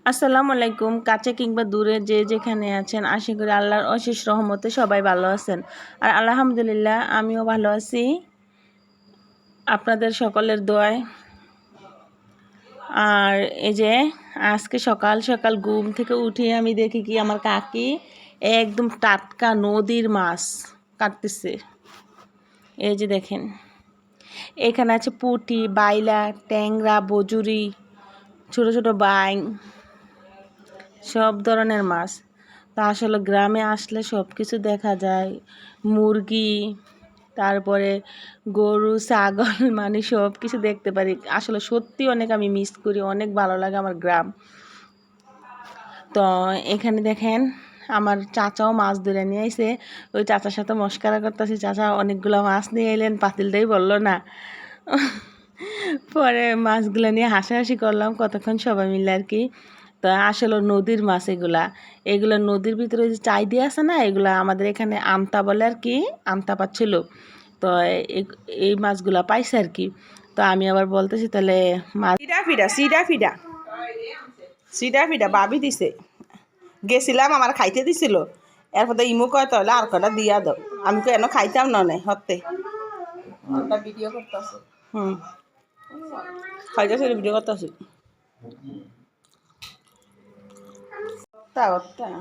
আসসালামু আলাইকুম। কাছে কিংবা দূরে যে যেখানে আছেন, আশা করি আল্লাহর অশেষ রহমতে সবাই ভালো আছেন। আর আলহামদুলিল্লাহ আমিও ভালো আছি আপনাদের সকলের দোয়ায়। আর এই যে আজকে সকাল সকাল ঘুম থেকে উঠে আমি দেখি কি আমার কাকি একদম টাটকা নদীর মাছ কাটতেছে। এই যে দেখেন, এখানে আছে পুঁটি, বাইলা, ট্যাংরা, বজুরি, ছোট ছোট বাইং, সব ধরনের মাছ। তা আসলে গ্রামে আসলে সব কিছু দেখা যায়, মুরগি, তারপরে গরু, ছাগল, মানে সব কিছু দেখতে পারি। আসলে সত্যি অনেক আমি মিস করি, অনেক ভালো লাগে আমার গ্রাম। তো এখানে দেখেন আমার চাচাও মাছ ধরে নিয়ে আইছে। ওই চাচার সাথে মস্কারা করতেছি, চাচা অনেকগুলো মাছ নিয়ে এলেন, পাতিলটাই বললো না। পরে মাছগুলো নিয়ে হাসাহাসি করলাম কতক্ষণ সবাই মিলে আর কি। তো আসলে নদীর মাছ এগুলো নদীর ভিতরে যে চাই দিয়ে আছে না, এগুলা আমাদের এখানে আমতা বলে আর কি, আমতা পাচ্ছিল। তো এই মাছগুলা পাইছে আর কি। তো আমি আবার বলতেছি তাহলে মাছ সিডা ফিডা ভাবি দিছে, গেছিলাম আমার খাইতে দিছিল। এরপর ইমু কয় তাহলে আর কটা দিয়া দাও। আমি কেন খাইতাম না হতে ভিডিও করতেছি। খাইতেছি, ভিডিও করতেছি।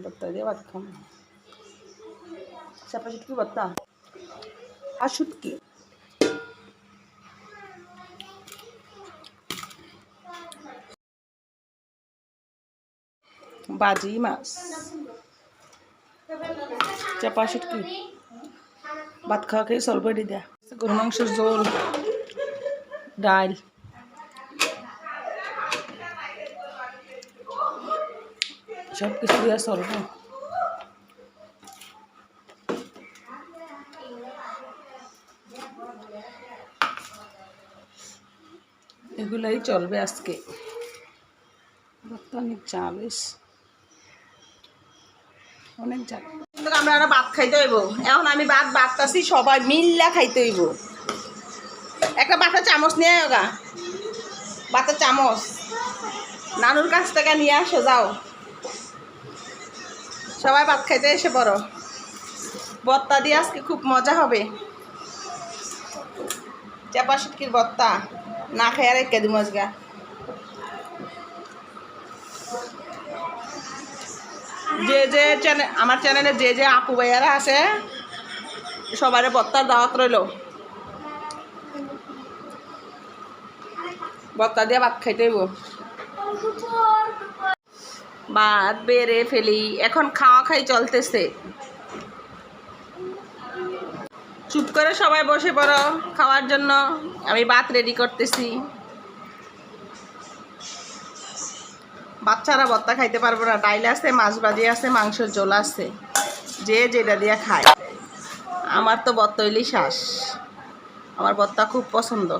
বত্তা দিয়ে ভাত খাম। চাপা শুটকি বত্তা আর শুটকি বাজি মাছ, চাপা শুটকি ভাত খাওয়া খেয়ে সল্প দেয়া, গরু মাংসের ঝোল, ডাল, সব কিছু দেওয়া সল্প। এগুলাই চলবে আজকে। অনেক চাল, অনেক চাল। আমরা আরো ভাত খাইতে হইব। এখন আমি বাড়তাছি, সবাই মিল্লা খাইতে হইব। একটা বাটার চামচ নিয়ে গা, বাটার চামচ নানুর কাছ থেকে নিয়ে আসো, যাও সবাই ভাত খাইতে এসে পড়ো। ভর্তা দিয়ে আজকে খুব মজা হবে। চাপা শুটকির ভর্তা না খাই আর একে দিমজ গা। যে আমার চ্যানেলে যে আপু ভাইয়ারা আছে সবাই ভর্তার দাওয়াত রইল। ভর্তা দিয়ে ভাত খাইতে হইব। ভাত বেড়ে ফেলি, এখন খাওয়া খাই চলতেছে। চুপ করে সবাই বসে পড়ো খাওয়ার জন্য, আমি ভাত রেডি করতেছি। বাচ্চারা ভর্তা খাইতে পারবো না, ডাইল আছে, মাছ ভাজি আছে, মাংসের ঝোল আছে, যে যেটা দিয়ে খায়। আমার তো ভর্তা হইলেই শ্বাস, আমার ভর্তা খুব পছন্দ।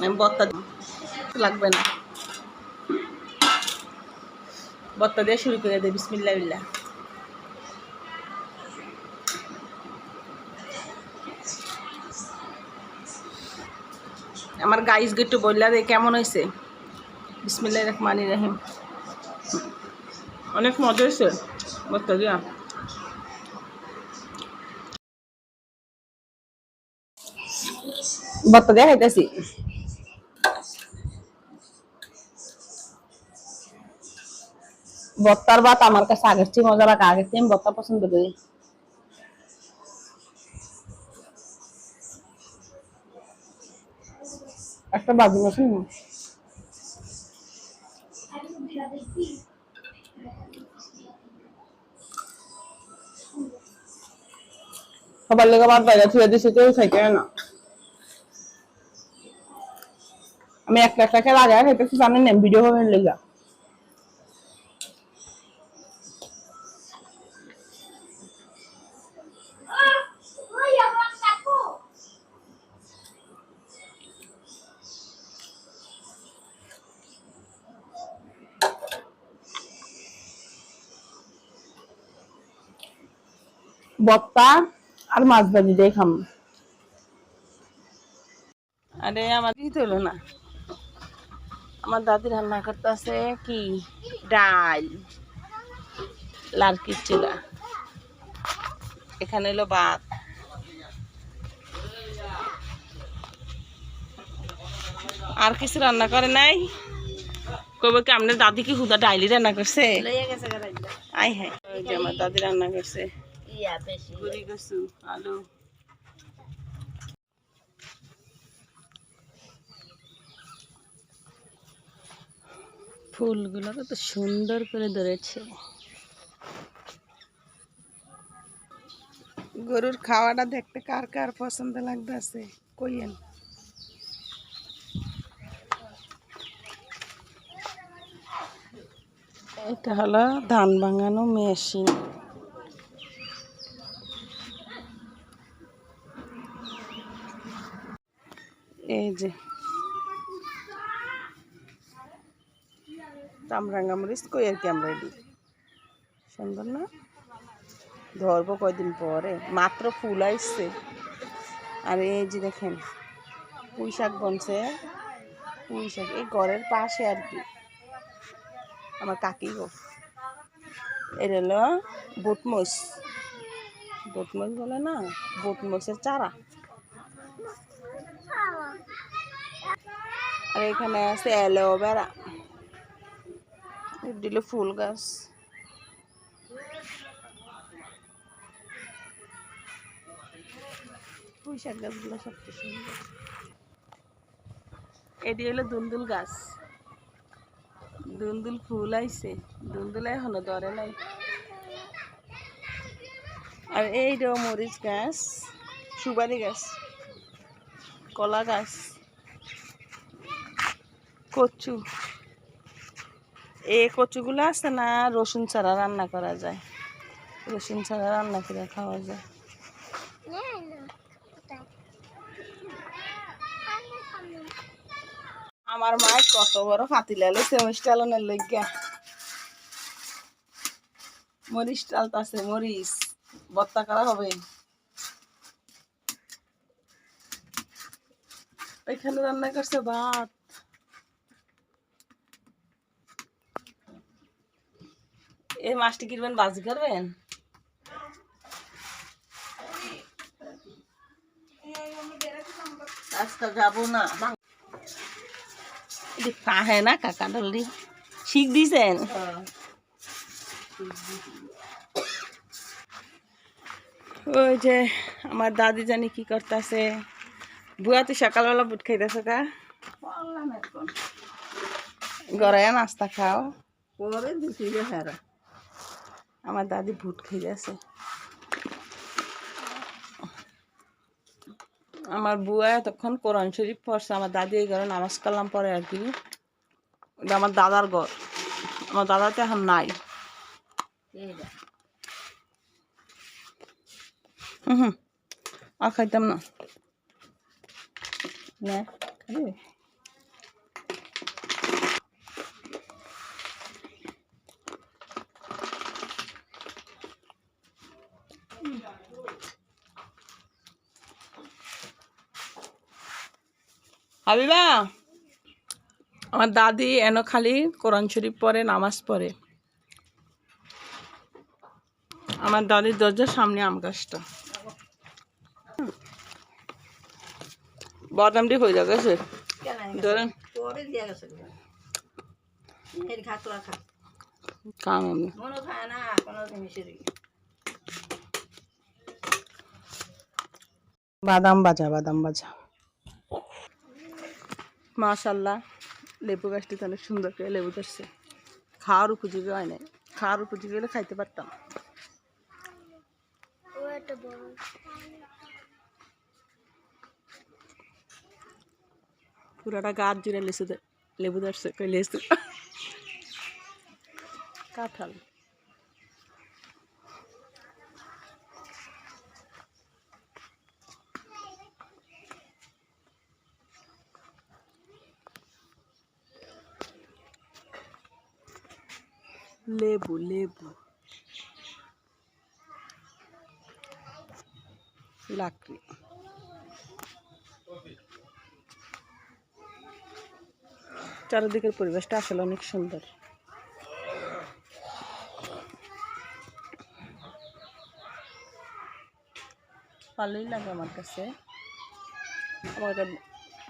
আমি ভর্তা লাগবে না, ভর্তা দিয়ে শুরু করে দেয়। বিসমিল্লাহ বিল্লাহ। আমার গাইস একটু বললা দে কেমন হয়েছে। বিসমিল্লাহির রহমানির রহিম। অনেক মজা হয়েছে ভর্তা দিয়া। ভর্তা দিয়ে খাইতেছি। ভর্তার ভাত আমার কাছে আগের চেয়ে মজা লাগে, আগের চেয়ে আমি ভর্তা পছন্দ করি। একটা বাজি মাছ সবার লেগে ভাত বাইরে ছুঁয়ে দিছি, কেউ খাইতে না। আমি একটা একটা খেয়ে আগে খাইতেছি, জানেন না ভিডিও করে লেগা। ভর্তা আর মাছ ভাজি দিয়ে খাম। আরে আমার দিতে হলো না, আমার দাদি রান্না করতেছে কি ডাল, লার্কির চিলা, এখানে হলো ভাত। আর কিছু রান্না করে নাই? কইব কি আপনার দাদি কি হুদা ডাইলি রান্না করছে? আই হ্যাঁ, ওই যে আমার দাদি রান্না করছে গুড়ি কচু, আলু। ফুলগুলো কত সুন্দর করে ধরেছে। গরুর খাওয়াটা দেখতে কার কার পছন্দ লাগতেছে কইয়েন। এটা হলো ধান ভাঙানো মেশিন। এই যে কামরাঙ্গা মরিচ কই আর কি আমরা এটি সুন্দর না? ধরবো কয়দিন পরে, মাত্র ফুল আসছে। আর এই যে দেখেন পুঁই শাক বনছে, পুঁই শাক এই ঘরের পাশে আর কি, আমার কাকি গো। এটা হলো বুটমরিচ, বুটমরিচ বলে না, বুটমরিচের চারা। আর এখানে আছে অ্যালোভেরা, দিল ফুল গাছ। পুঁই শাক গাছগুলো সবচেয়ে সুন্দর। এটি হলো দুন্দুল গাছ, দুন্দুল ফুল আইছে, দুন্দুল এখনো ধরে নাই। আর এইটাও মরিচ গাছ, সুপারি গাছ, কলা গাছ, কচু। এই কচুগুলো আছে না, রসুন ছাড়া রান্না করা যায়, রসুন ছাড়া রান্না করে খাওয়া যায়। আমার মায়ের কত বড় ফাতিলা লইছে মরিচ টালনের লইগা। মরিচ টালতাছে, মরিচ ভর্তা করা হবে। এখানে রান্না করছে ভাত। এই মাছটি কিনবেন, বাজি করবেন? আজকে যাবো না, খাহে না কাকা ডলি শিখ দিছেন। ওই যে আমার দাদি জানি কি করতেছে। বুয়া তুই সকালবেলা বুট খাইতেছ কা? ঘরে নাস্তা খাও? আমার দাদি ভুট খাইতেছে। আমার বুয়া তখন কোরআন শরীফ পড়ছে, আমার দাদি এই ঘরে নামাজ কালাম পরে আর কি। এটা আমার দাদার ঘর, আমার দাদা তো এখন নাই। হুম আর খাইতাম না। হাবিবা, আমার দাদি এন খালি কোরআন শরীফ পড়ে, নামাজ পড়ে। আমার দাদির দরজার সামনে আম গাছটা। বাদামটি হয়ে গেছে, ধরেন খাম আমি। বাদাম ভাজা, বাদাম ভাজা। মাশাআল্লাহ, লেবু গাছটি অনেক সুন্দর করে লেবু ধরছে। খাওয়ার উপযোগী হয় নাই, খাওয়ার উপযোগী হলে খাইতে পারতাম। পুরাটা গাছ জুড়ে লেবু ধরছে, কই লেসু কাঁঠাল। লেবু, লেবু, লাকড়ি। চারিদিকের পরিবেশটা আসলে অনেক সুন্দর। ভালোই লাগে আমার কাছে।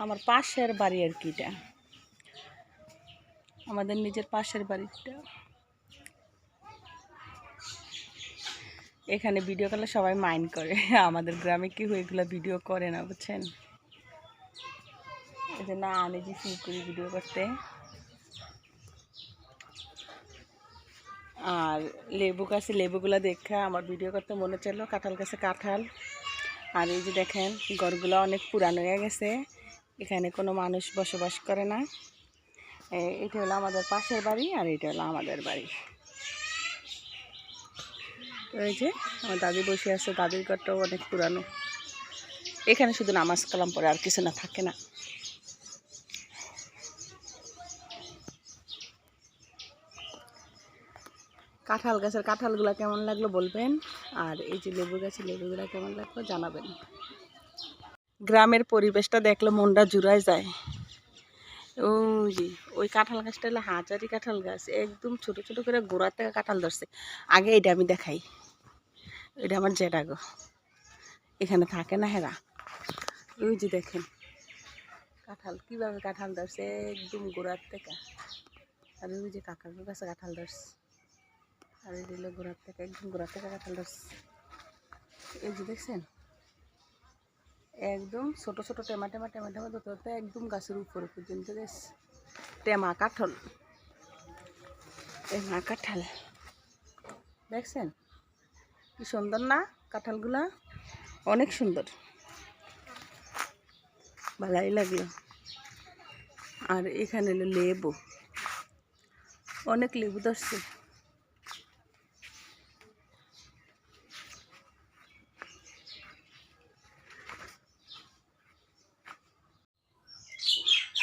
আমার পাশের বাড়ি আর কি, এটা আমাদের নিজের পাশের বাড়িটা। এখানে ভিডিও করলে সবাই মাইন্ড করে, আমাদের গ্রামে কেউ এগুলো ভিডিও করে না, বুঝছেন। এই জন্য আমি যে ফিল করি ভিডিও করতে। আর লেবু গাছে লেবুগুলো দেখে আমার ভিডিও করতে মনে চললো। কাঁঠাল গাছে কাঁঠাল। আর এই যে দেখেন ঘরগুলো অনেক পুরানো হয়ে গেছে, এখানে কোনো মানুষ বসবাস করে না। এটা হলো আমাদের পাশের বাড়ি, আর এটা হলো আমাদের বাড়ি। তো এই যে আমার দাদি বসে আছে, দাদির ঘরটাও অনেক পুরানো। এখানে শুধু নামাজ কালাম পড়ে, আর কিছু না, থাকে না। কাঁঠাল গাছের কাঁঠালগুলো কেমন লাগলো বলবেন, আর এই যে লেবু গাছের লেবুগুলো কেমন লাগলো জানাবেন। গ্রামের পরিবেশটা দেখলে মনটা জুড়ায় যায়। ওই যে ওই কাঁঠাল গাছটা হলো হাজারি কাঁঠাল গাছ, একদম ছোট ছোট করে গোড়ার থেকে কাঁঠাল ধরছে। আগে এটা আমি দেখাই, এটা আমার জেঠা গো, এখানে থাকে না হেরা। ওই যে দেখেন কাঁঠাল কীভাবে কাঁঠাল ধরছে একদম গোড়ার থেকে। আর ওই যে কাকার কাছে কাঁঠাল ধরছে, আর এই দিল গোড়ার থেকে, একদম গোড়ার থেকে কাঁঠাল ধরছে। এই যে দেখছেন একদম ছোট ছোট টেমা টেমা টেমা টেমা ধরতে একদম গাছের উপরে পর্যন্ত গেছে। টেমা কাঁঠাল, টেমা কাঁঠাল দেখছেন কি সুন্দর না কাঁঠালগুলা, অনেক সুন্দর, ভালোই লাগলো। আর এখানে হলো লেবু, অনেক লেবু ধরছে।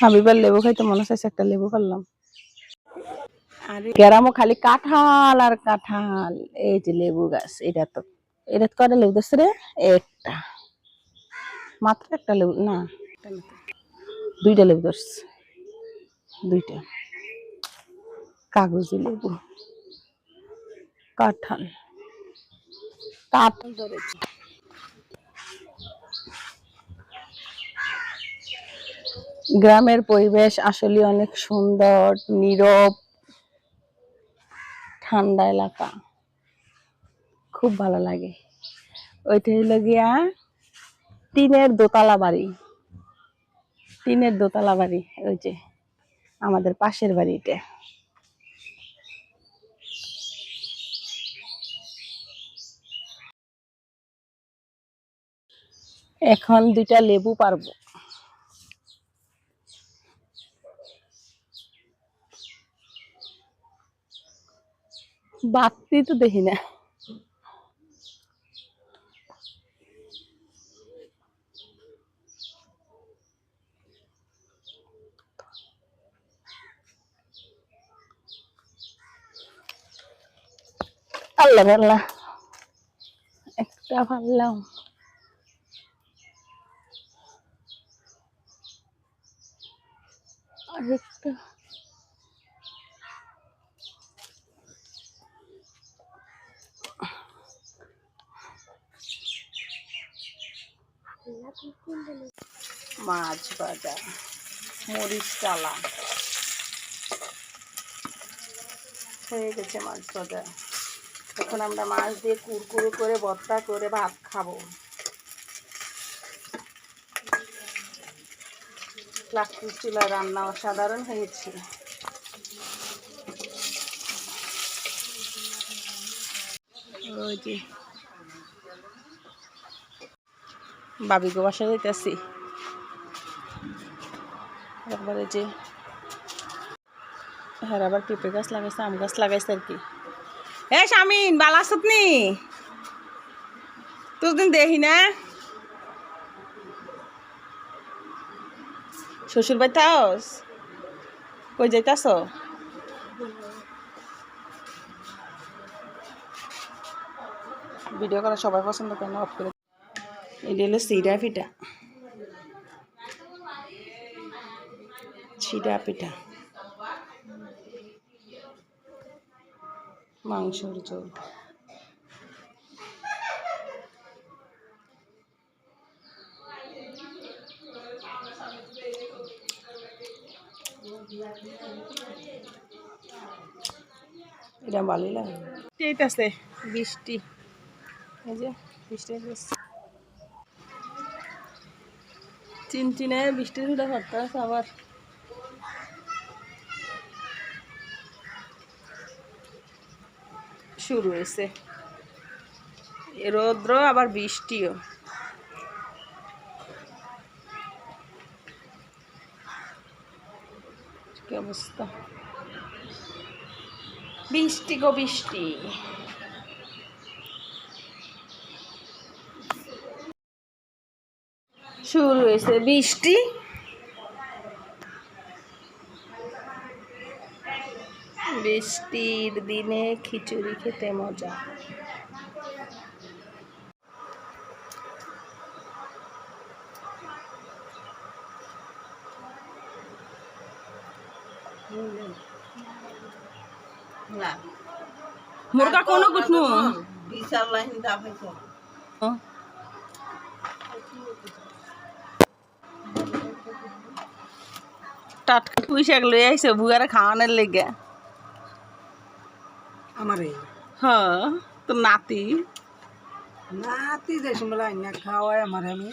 আমি এবার লেবু খাইতে মনে চাইছে, একটা লেবু ফেললাম। আর গ্রামও খালি কাঁঠাল আর কাঁঠাল। এই যে লেবু গাছ, এটা তো এটা কয়টা লেবু ধরছে রে? একটা, মাত্র একটা লেবু না, দুইটা লেবু ধরছে, দুইটা। কাগজি লেবু, কাঁঠাল, কাঁঠাল ধরেছে। গ্রামের পরিবেশ আসলে অনেক সুন্দর, নীরব, ঠান্ডা এলাকা, খুব ভালো লাগে। ওইটা হইলো গিয়া টিনের দোতলা বাড়ি, টিনের দোতলা বাড়ি। ওই যে আমাদের পাশের বাড়িটা। এখন দুইটা লেবু পারবো। বাতি তো দেখি না। আল্লাহ আল্লাহ, একটা পারলাম। আরেকটা, মাছ ভাজা, মরিচ চালা হয়ে গেছে, মাছ ভাজা। এখন আমরা মাছ দিয়ে কুরকুরু করে ভর্তা করে ভাত খাবো। প্লাস্টিক চুলায় রান্না অসাধারণ হয়েছে। ওই যে বাবি গো বাসা যাইতেছি, একবারে যে হ্যাঁ আবার পেঁপে গাছ লাগাইছে, আম গাছ লাগাইছে আর কি। এ শামিন বালা আসত নি তোর দিন দেখি না, শ্বশুর বাড়ি থাকস, কই যাইতাছ? ভিডিও করা সবাই পছন্দ করে না, অফ করে। এটা হলো সিরা পিঠা, সিরা পিঠা, মাংসর ঝোল। এটা ভালোই লাগে। এইটাছে বৃষ্টি, এই যে বৃষ্টি হচ্ছে, চিনচিনে বৃষ্টির হুড়া পড়তে আছে আবার। শুরু হয়েছে রৌদ্র আবার বৃষ্টিও। কি অবস্থা, বৃষ্টি গো বৃষ্টি। শুরু হয়েছে বৃষ্টি, বৃষ্টির দিনে খিচুড়ি খেতে মজা। মুরগা কোনো কুটনু বিশাল লাইন দাবে তো টাটকা পুঁই শাক লই আইছে বুয়ারে খাওয়ানোর লেগে। আমারে হ্যাঁ, তো নাতি নাতি যে সময় লাইন না খাওয়ায় আমারে, আমি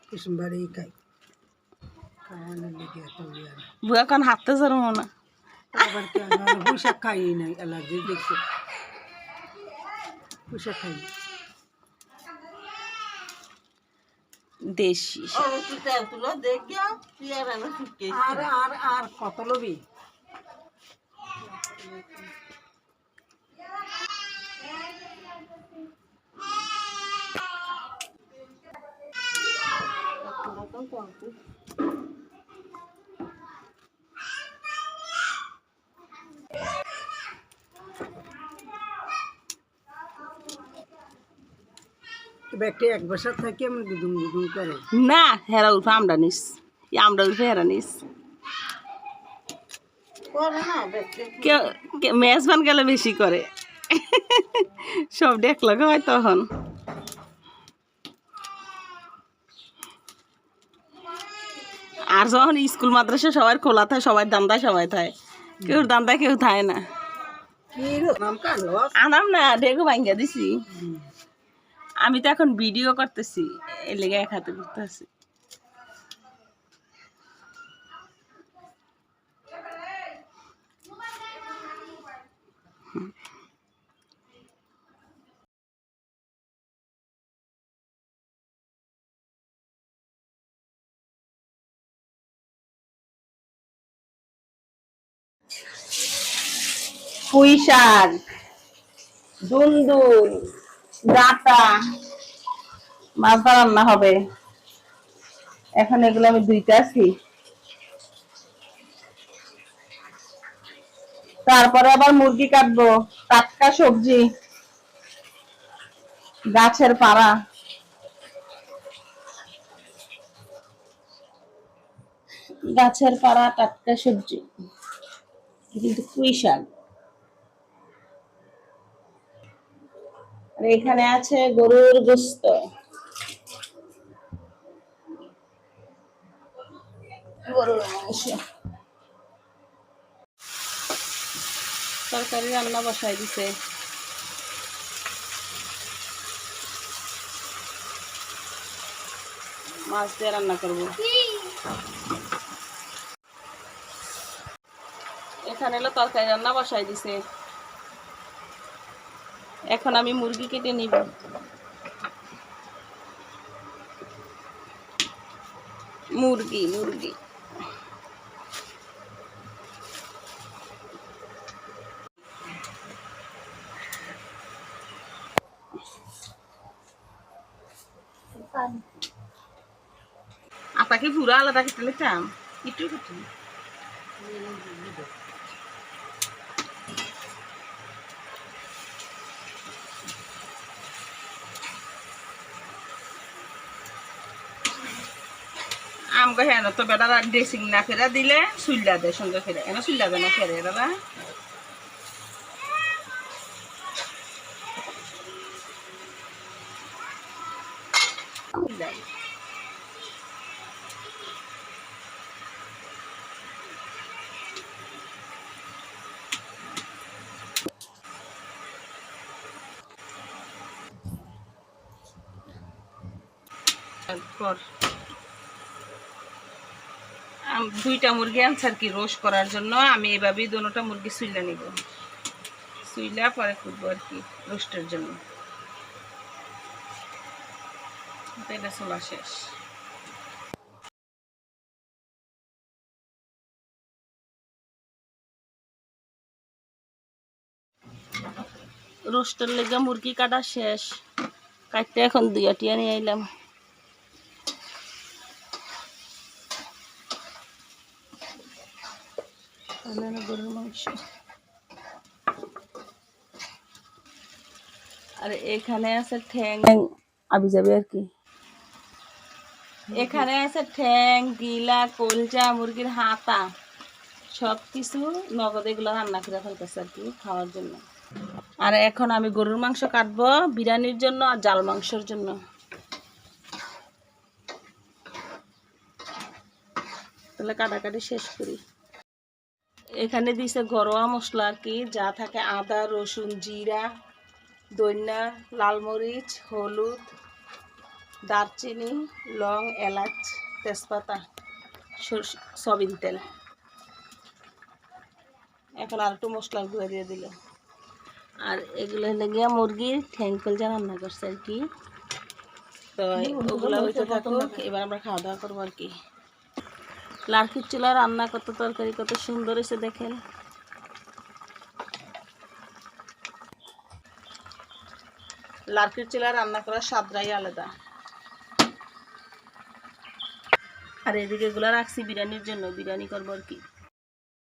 কুসুমবাড়ি খাই খাওয়ানোর লেগে এত ইয়ার। বুয়া কান হাঁটতে পারবো না। আবার কি পুঁইশাক খাই নাই, অ্যালার্জি দেখছি পুঁইশাক খাই। দেশি আর আর আর কত লবি ব্যাগটি এক বছর থাকি আমি গুদুম গুদুম করে না, হেরা উঠে আমরা নিস, আমরা উঠে হেরা নিস। মেজবান গেলে বেশি করে, সব ডেক লাগা হয় তখন। আর যখন স্কুল মাদ্রাসা সবাই খোলা থাকে, সবাই দান্দায় সবাই থাকে, কেউ দান্দায় কেউ থাকে না। আনাম না, ডেগু ভাঙ্গা দিছি। আমি তো এখন ভিডিও করতেছি, এর লেগে এক হাতে করতে আছি। পুঁই শাক, দুন্দুল, ডাঁটা, মাছ রান্না হবে। এখন এগুলো আমি ধুইতেছি, তারপরে আবার মুরগি কাটবো। টাটকা সবজি, গাছের পাড়া, গাছের পাড়া টাটকা সবজি, কিন্তু পুঁই শাক। আর এখানে আছে গরুর গোস্ত, গরুর মাংস। তরকারি রান্না বসাই দিছে, মাছ দিয়ে রান্না করব। এখানে হলো তরকারি রান্না বসাই দিছে, এখন আমি মুরগি কেটে নিব। মুরগি মুরগি আপাকে পুরো আলাদা কেটে নিতাম, একটু কেটে আমগো হেন তো বেটারা ড্রেসিং না ফেরা দিলে সুইল্লা দেয় সঙ্গে ফেরে, এনে সুইল্লা দেয় না ফেরে এরা। তারপর দুইটা মুরগি আনছে আর কি রোস্ট করার জন্য। আমি এভাবেই দুটোটা মুরগি সুইলা নিব, সুইলা পরে করবো আর কি রোস্টের জন্য। এটা চলা শেষ। রোস্টের লেগে মুরগি কাটা শেষ, কাটতে এখন দুইটিয়া নিয়ে আইলাম। গরুর মাংস আর এখানে আছে ঠ্যাং, আবি যাবে আর কি। এখানে আছে ঠ্যাং, গিলা, কলজা, মুরগির হাতা, সব কিছু নগদ এগুলো রান্না করে ফেলতেছে আর কি খাওয়ার জন্য। আর এখন আমি গরুর মাংস কাটবো বিরিয়ানির জন্য আর জাল মাংসের জন্য। তাহলে কাটাকাটি শেষ করি। এখানে দিছে ঘরোয়া মশলা আর কি, যা থাকে আদা, রসুন, জিরা, ধনিয়া, লাল মরিচ, হলুদ, দারচিনি, লং, এলাচ, তেজপাতা, সয়াবিন তেল। এখন আর একটু মশলার গুঁড়া দিয়ে দিল। আর এগুলো লেগে মুরগির ঠ্যাং কলজা রান্না করছে আর কি। তো ওগুলো হইতে থাকুক, এবার আমরা খাওয়া দাওয়া করবো আর কি। লার্কির চুলা রান্না কত তরকারি কত সুন্দর হয়েছে দেখেন। লার্কির চুলা রান্না করার স্বাদটাই আলাদা। আর এদিকে এগুলো রাখছি বিরিয়ানির জন্য, বিরিয়ানি করবো আর কি।